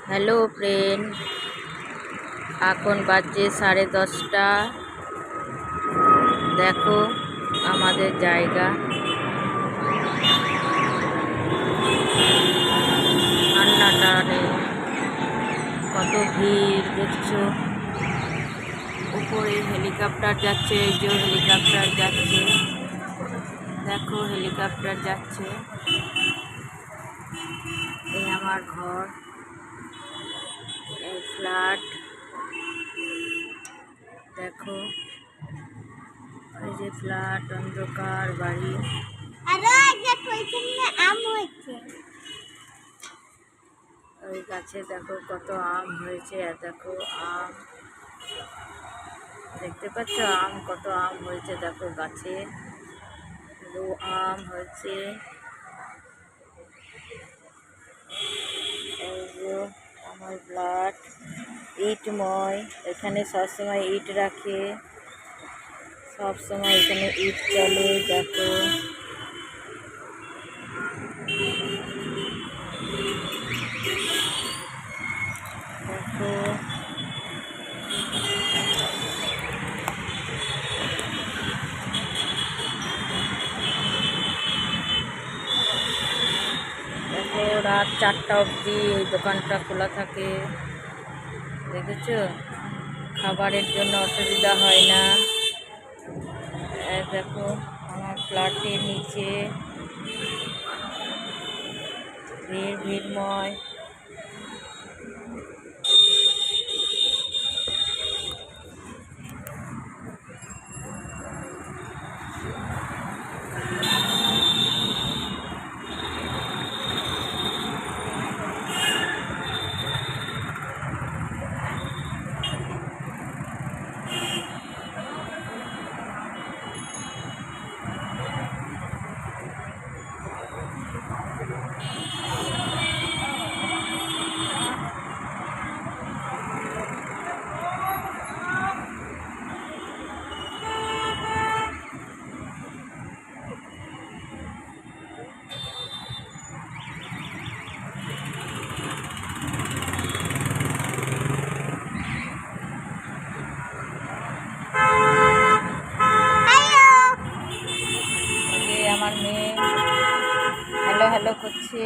Hello friend, এখন বাজে 10:30। দেখো আমাদের জায়গা, ঠান্ডাটা নেই, কত ভিড় দেখছো। উপরে হেলিকপ্টার যাচ্ছে, এই যে হেলিকপ্টার যাচ্ছে, দেখো হেলিকপ্টার যাচ্ছে। এই আমার ঘর, এই ফ্ল্যাট, দেখো এই যে ফ্ল্যাট, অন্ধকার বাড়ি। ওই গাছে দেখো কত আম হয়েছে, দেখো আম দেখতে পাচ্ছ, আম কত আম হয়েছে, দেখো গাছে আম হয়েছে। এই যে আমার ফ্ল্যাট, ইটময়, এখানে সবসময় ইট রাখে, সবসময় এখানে ইট চলে। দেখো দেখো দেখো রাত 4টা অবধি এই দোকানটা খোলা থাকে, দেখেছো। খাবারের জন্য অসুবিধা হয় না। দেখো আমার ফ্ল্যাটের নিচে ভিড়ময়। আমার মেয়ে হ্যালো হ্যালো করছে।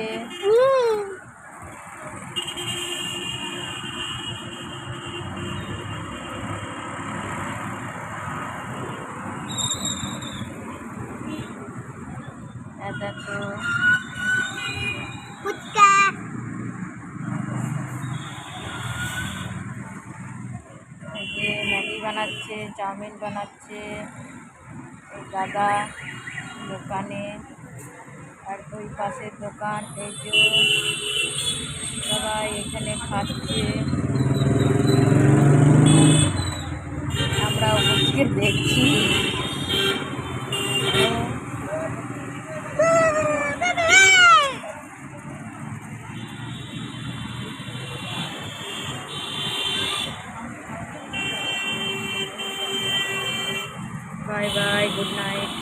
দেখো এই যে ম্যাগি বানাচ্ছে, চাউমিন বানাচ্ছে এই দাদা দোকানে, আর ওই পাশের দোকান। এই যে সবাই এখানে খাচ্ছে, আমরা ওদিকে দেখছি।